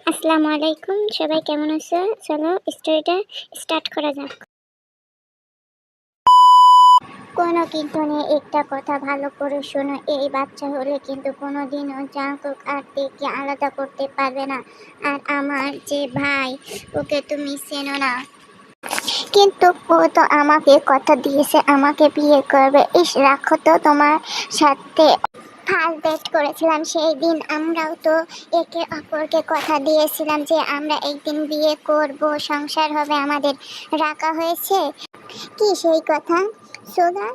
আসসালামু আলাইকুম, সবাই কেমন আছো? চলো স্টোরিটা স্টার্ট করা যাক। কোনো কিন্তু নেই, একটা কথা ভালো করে শোনো। এই বাচ্চা হলে কিন্তু কোনোদিনও জাঙ্কুক আর তেকে আলাদা করতে পারবে না। আর আমার যে ভাই, ওকে তুমি চেনো না, কিন্তু ও তো আমাকে কথা দিয়েছে আমাকে বিয়ে করবে। ইস, রাখো তো, তোমার সাথে ফার্স্ট ডেট করেছিলাম সেই দিন আমরাও তো একে অপরকে কথা দিয়েছিলাম যে আমরা একদিন বিয়ে করব, সংসার হবে আমাদের। রাখা হয়েছে কি সেই কথা? সোজা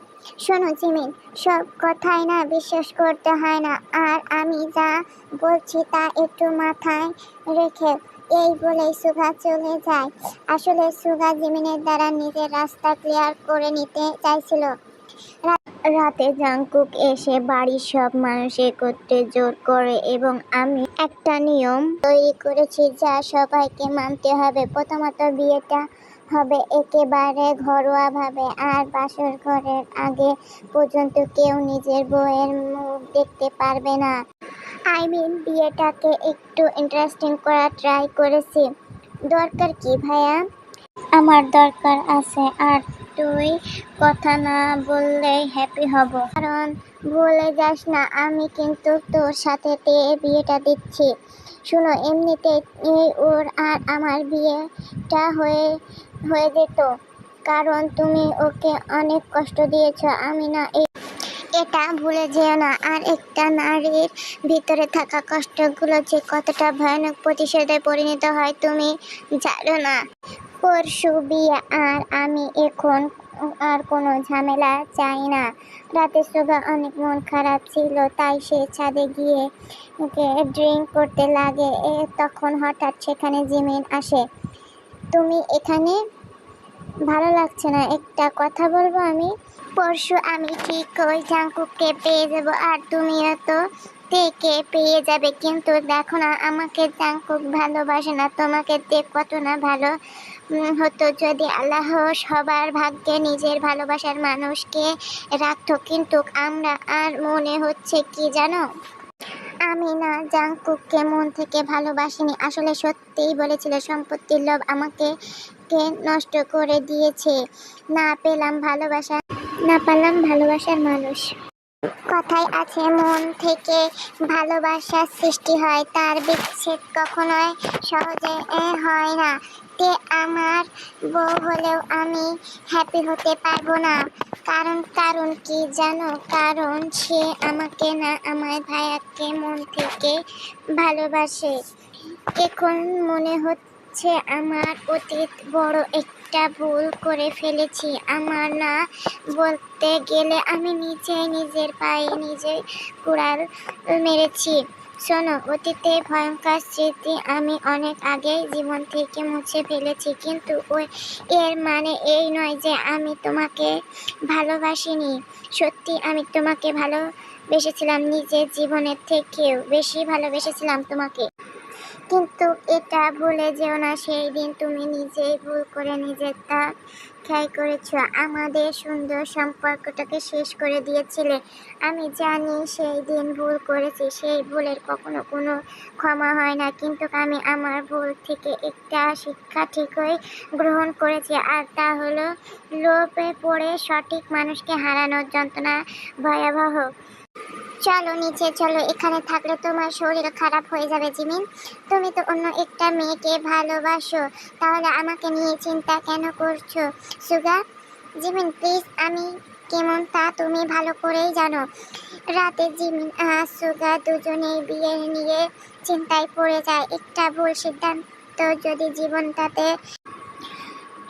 শোনো জিমিন, সব কথাই না বিশ্বাস করতে হয় না। আর আমি যা বলছি তা একটু মাথায় রেখে। এই বলেই সুগা চলে যায়। আসলে সুগা জিমিনের দ্বারা নিজের রাস্তা ক্লিয়ার করে নিতে চাইছিল। রাতে জাংকুক এসে বাড়ির সব মানুষ একত্রে জোর করে এবং আমি একটা নিয়ম তৈরি করেছি যা সবাইকে মানতে হবে। প্রথমত, বিয়েটা হবে একেবারে ঘরোয়াভাবে, আর বাসর ঘরের আগে পর্যন্ত কেউ নিজের বউয়ের মুখ দেখতে পারবে না। বিয়েটাকে একটু ইন্টারেস্টিং করা ট্রাই করেছি। দরকার কি ভাইয়া? আমার দরকার আছে, আর তুই কথা না বললেই হ্যাপি হব। কারণ ভুলে যাস না, আমি কিন্তু তোর সাথে বিয়েটা দিচ্ছি। শুনো, এমনিতেই ওর আর আমার বিয়েটা হয়ে হয়ে যেত, কারণ তুমি ওকে অনেক কষ্ট দিয়েছ। আমি না এটা ভুলে যেও না। আর একটা নারীর ভিতরে থাকা কষ্টগুলো যে কতটা ভয়ানক প্রতিশোধে পরিণত হয় তুমি জানো না। পরশু বিয়ে, আর আমি এখন আর কোনো ঝামেলা চাই না। রাতে সুগা অনেক মন খারাপ ছিল, তাই সে ছাদে গিয়ে ড্রিঙ্ক করতে লাগে। তখন হঠাৎ সেখানে জিমিন আসে। তুমি এখানে? ভালো লাগছে না, একটা কথা বলবো আমি। পরশু আমি ঠিক ওই জাঙ্কুককে পেয়ে যাবো, আর তুমিও তো তেকে পেয়ে যাবে। কিন্তু দেখো না, আমাকে জাঙ্কুক ভালোবাসে না। তোমাকে তে কত না ভালো হতো যদি আল্লাহ সবার ভাগ্যে নিজের ভালোবাসার মানুষকে রাখতো। কিন্তু আমরা আর মনে হচ্ছে কি জানো, আমি না জাংকুককে মন থেকে ভালোবাসিনি। আসলে সত্যিই বলেছিল, সম্পত্তির লোভ আমাকে নষ্ট করে দিয়েছে। না পেলাম ভালোবাসার মানুষ। কথায় আছে, মন থেকে ভালোবাসার সৃষ্টি হয়, তার বিচ্ছেদ কখনোই সহজে হয় না। তে আমার বউ হলেও আমি হ্যাপি হতে পারবো না। কারণ কি জানো? কারণ সে আমাকে না, আমার ভাইয়াকে মন থেকে ভালোবাসে। এখন মনে হচ্ছে আমার অতীত বড় একটা ভুল করে ফেলেছি। আমার না, বলতে গেলে আমি নিজেই নিজের পায়ে নিজে কুড়াল মেরেছি। শোনো, অতীতে ভয়ঙ্কর স্মৃতি আমি অনেক আগেই জীবন থেকে মুছে ফেলেছি, কিন্তু এর মানে এই নয় যে আমি তোমাকে ভালোবাসিনি। সত্যি আমি তোমাকে ভালোবেসেছিলাম, নিজের জীবনের থেকেও বেশি ভালোবেসেছিলাম তোমাকে। কিন্তু এটা ভুলে যেও না, সেই দিন তুমি নিজেই ভুল করে নিজেরটা খেয়াল করেছ। আমাদের সুন্দর সম্পর্কটাকে শেষ করে দিয়েছিলে। আমি জানি সেই দিন ভুল করেছি, সেই ভুলের কখনো কোনো ক্ষমা হয় না। কিন্তু আমি আমার ভুল থেকে একটা শিক্ষা ঠিকই গ্রহণ করেছি, আর তা হলো লোভে পড়ে সঠিক মানুষকে হারানোর যন্ত্রণা ভয়াবহ। চলো নিচে চলো, এখানে থাকলে তোমার শরীর খারাপ হয়ে যাবে। জিমিন, তুমি তো অন্য একটা মেয়েকে ভালোবাসো, তাহলে আমাকে নিয়ে চিন্তা কেন করছো? সুগা, জিমিন প্লিজ, আমি কেমন তা তুমি ভালো করেই জানো। রাতে জিমিন আর সুগা দুজনেই বিয়ে নিয়ে চিন্তায় পড়ে যায়। একটা ভুল সিদ্ধান্ত যদি জীবনটাতে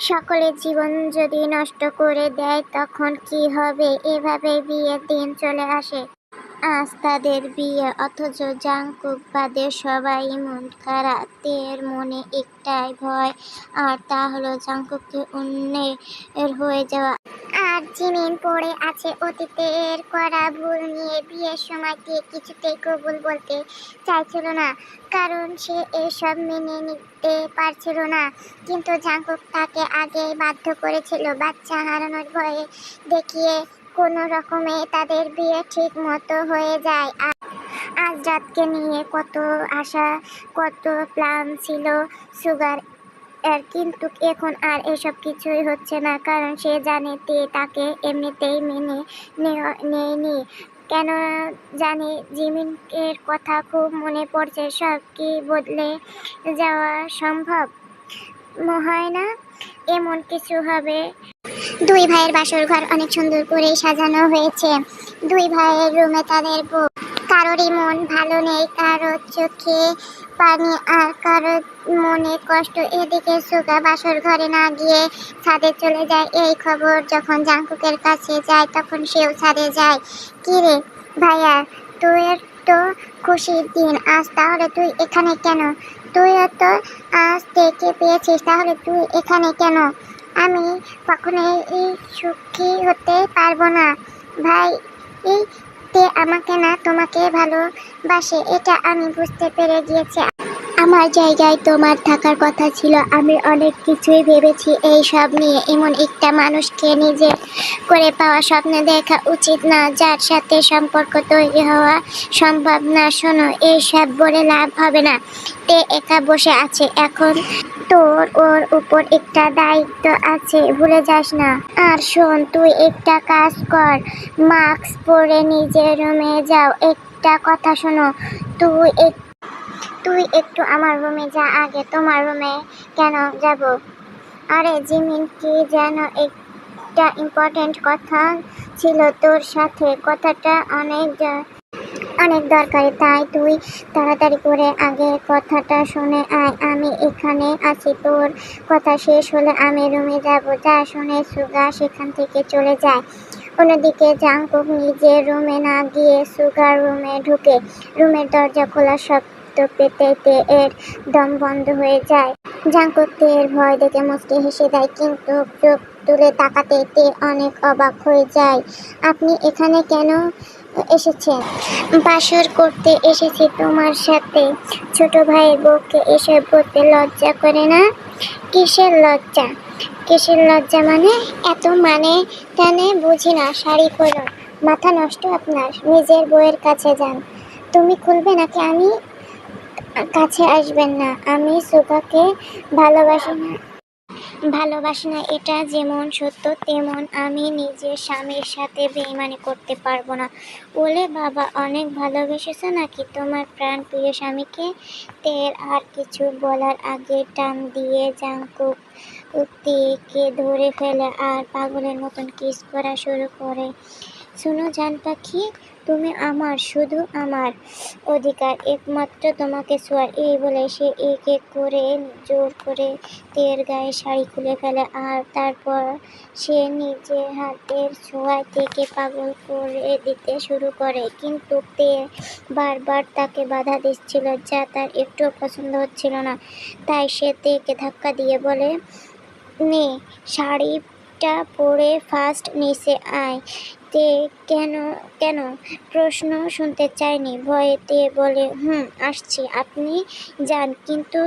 সকলের জীবন যদি নষ্ট করে দেয়, তখন কি হবে? এভাবে বিয়ের দিন চলে আসে। আজ তাদের বিয়ে, অথচ জাংকুক বাদে সবাই মন খারাপ। তের মনে একটাই ভয়, আর তা হলো জাংকুককে অন্যের হয়ে যাওয়া। আর জিমিন পড়ে আছে অতীতের করা ভুল নিয়ে। বিয়ের সময় তে কিছুতেই কবুল বলতে চাইছিল না, কারণ সে এসব মেনে নিতে পারছিল না। কিন্তু জাংকুক তাকে আগেই বাধ্য করেছিল। বাচ্চা হারানোর ভয়ে দেখিয়ে কোনো রকমে তাদের বিয়ে ঠিক মতো হয়ে যায়। আজ রাতকে নিয়ে কত আশা, কত প্ল্যান ছিল সুগার কিন্তু এখন আর এসব কিছুই হচ্ছে না, কারণ সে জানে তাকে এমনিতেই মেনে নেয়নি। কেন জানি জিমিনের কথা খুব মনে পড়ছে। সব কি বদলে যাওয়া সম্ভব হয় না? এমন কিছু হবে। দুই ভাইয়ের বাসর ঘর অনেক সুন্দর করে সাজানো হয়েছে। দুই ভাইয়ের রুমে তাদের বউ। কারোরই মন ভালো নেই, কারোর চোখে পানি আর কারোর মনে কষ্ট। এদিকে সুগা বাসর ঘরে না গিয়ে ছাদে চলে যায়। এই খবর যখন জাংকুকের কাছে যায় তখন সেও ছাদে যায়। কিরে ভাইয়া, তুই তো খুশির দিন আজ, তাহলে তুই এখানে কেন? তুইও তো আজ থেকে পেয়েছিস, তাহলে তুই এখানে কেন? আমি কখনোই সুখী হতে পারবো না ভাই। আমাকে না তোমাকে ভালোবাসে, এটা আমি বুঝতে পেরে গিয়েছি। আমার জায়গায় তোমার থাকার কথা ছিল। আমি অনেক কিছুই ভেবেছি এই সব নিয়ে। এমন একটা মানুষকে নিজে করে পাওয়া স্বপ্ন দেখা উচিত না, যার সাথে সম্পর্ক তৈরি হওয়া সম্ভব না। শোনো, এই সব বলে লাভ হবে না। একা বসে আছে এখন, তোর ওর উপর একটা দায়িত্ব আছে, ভুলে যাস না। আর শোন, তুই একটা কাজ কর, মাস্ক পরে নিজের রুমে যাও। একটা কথা শোনো, তুই একটু আমার রুমে যা। আগে তোমার রুমে কেন যাব? আরে জিমিন, কি যেন একটা ইম্পর্টেন্ট কথা ছিল তোর সাথে। কথাটা অনেক দরকারি, তাই তুই তাড়াতাড়ি করে আগে কথাটা শুনে আয়। আমি এখানে আছি, তোর কথা শেষ হলে আমি রুমে যাব। যা শুনে সুগা সেখান থেকে চলে যায়। অন্যদিকে জাংকুক নিজের রুমে না গিয়ে সুগার রুমে ঢুকে। রুমের দরজা খোলা শব্দ পেতে এর দম বন্ধ হয়ে যায়। জাংকুক এর ভয় দেখে মুচকি হেসে দেয়, কিন্তু চোখ তুলে তাকাতে অনেক অবাক হয়ে যায়। আপনি এখানে কেন এসেছেন? বাসর করতে এসেছি তোমার সাথে। ছোট ভাইয়ের বউকে এসব বলতে লজ্জা করে না? কিসের লজ্জা? কিসের লজ্জা মানে? এত মানে টানে বুঝি না। শাড়ি পরুন, মাথা নষ্ট আপনার। নিজের বউয়ের কাছে যান। তুমি খুলবে নাকি আমি কাছে আসবেন না? আমি সুগাকে ভালোবাসি না, এটা যেমন সত্য তেমন আমি নিজের স্বামীর সাথে বেইমানি করতে পারবো না। ওলে বাবা, অনেক ভালোবেসেছো নাকি তোমার প্রাণ প্রিয় স্বামীকে? তের আর কিছু বলার আগে টান দিয়ে জাংকুক কে ধরে ফেলে আর পাগলের মতন কিস করা শুরু করে। শোনো জান পাখি, তুমি আমার, শুধু আমার অধিকার, একমাত্র তোমাকে ছোঁয়ার। এই বলে সে এক এক করে জোর করে তের গায়ে শাড়ি খুলে ফেলে আর তারপর সে নিজের হাতের ছোঁয়ায় থেকে পাগল করে দিতে শুরু করে। কিন্তু তে বারবার তাকে বাধা দিচ্ছিল, যা তার একটুও পছন্দ হচ্ছিল না। তাই সে তেকে ধাক্কা দিয়ে বলে, নে শাড়িটা পরে ফার্স্ট নিচে আয়। তে কেন কেন প্রশ্ন শুনতে চায়নি। ভয়েতে বলে, আসছি, আপনি যান। কিন্তু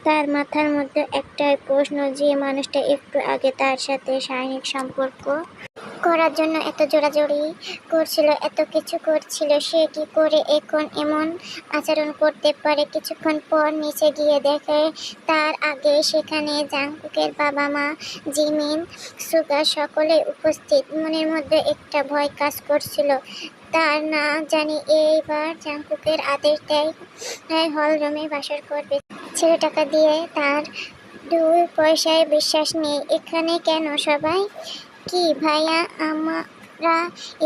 তার মাথার মধ্যে একটাই প্রশ্ন, যে মানুষটা একটু আগে তার সাথে শারীরিক সম্পর্ক করার জন্য এত জোরাজোরি করছিল, এত কিছু করছিল, সে কি করে এখন এমন আচরণ করতে পারে? কিছুক্ষণ পর নিচে গিয়ে দেখে তার আগে সেখানে জাংকুকের বাবা মা, জিমিন, সুগা সকলে উপস্থিত। মনের মধ্যে একটা ভয় কাজ করছিল, তার না জানি এইবার জাংকুকের আদেশ দেয় হল রুমে বাসর করবে। ছেলে টাকা দিয়ে তার 2 পয়সায় বিশ্বাস নেই। এখানে কেন সবাই? কি ভাইয়া, আমরা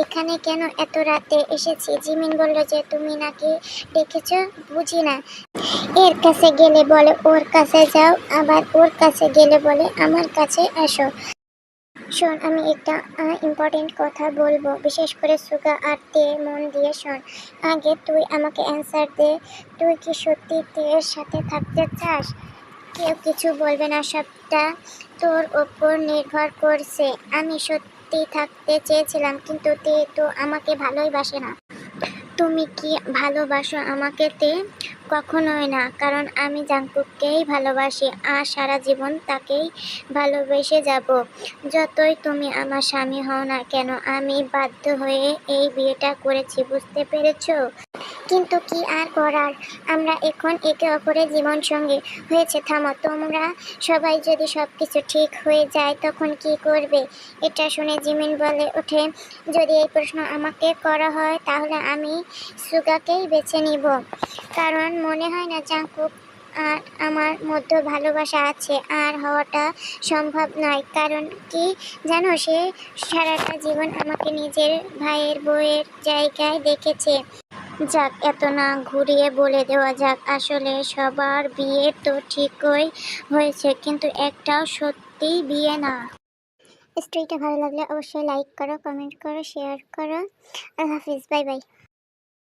এখানে কেন এত রাতে এসেছি? জিমিন বলল যে তুমি নাকি ডেকেছ। বুঝি না। এর কাছে গেলে বলে ওর কাছে যাও, আবার ওর কাছে গেলে বলে আমার কাছে আসো। শোন, আমি একটা ইম্পর্টেন্ট কথা বলবো, বিশেষ করে সুগা আর তে, মন দিয়ে শোন। আগে তুই আমাকে অ্যান্সার দে, তুই কি সত্যি তের সাথে থাকতে চাস? কেউ কিছু বলবে না, সবটা তোর ওপর নির্ভর করছে। আমি সত্যি থাকতে চেয়েছিলাম, কিন্তু তে তো আমাকে ভালোই বাসে না। তুমি কি ভালোবাসো আমাকে তে? কখনোই না, কারণ আমি জাংকুককেই ভালোবাসি আর সারা জীবন তাকেই ভালোবেসে যাব। যতই তুমি আমার স্বামী হও না কেন, আমি বাধ্য হয়ে এই বিয়েটা করেছি, বুঝতে পেরেছো? কিন্তু কি আর করার, আমরা এখন একে অপরের জীবন সঙ্গী হয়েছে। থামো, তোমরা সবাই যদি সবকিছু ঠিক হয়ে যায় তখন কি করবে? এটা শুনে জিমিন বলে ওঠে, যদি এই প্রশ্ন আমাকে করা হয় তাহলে আমি সুগাকেই বেছে নিব, কারণ মনে হয় না জাংকুক আর আমার মধ্যে ভালোবাসা আছে আর হওয়াটা সম্ভব নয়। কারণ কি জানো, সে সারাটা জীবন আমাকে নিজের ভাইয়ের বউয়ের জায়গায় দেখেছে। যাক, এত না ঘুরিয়ে বলে দেওয়া যাক, আসলে সবার বিয়ে তো ঠিকই হয়েছে, কিন্তু একটাও সত্যি বিয়ে না। স্টোরিটা ভালো লাগলে অবশ্যই লাইক করো, কমেন্ট করো, শেয়ার করো। আল্লাহ হাফিজ, বাই বাই।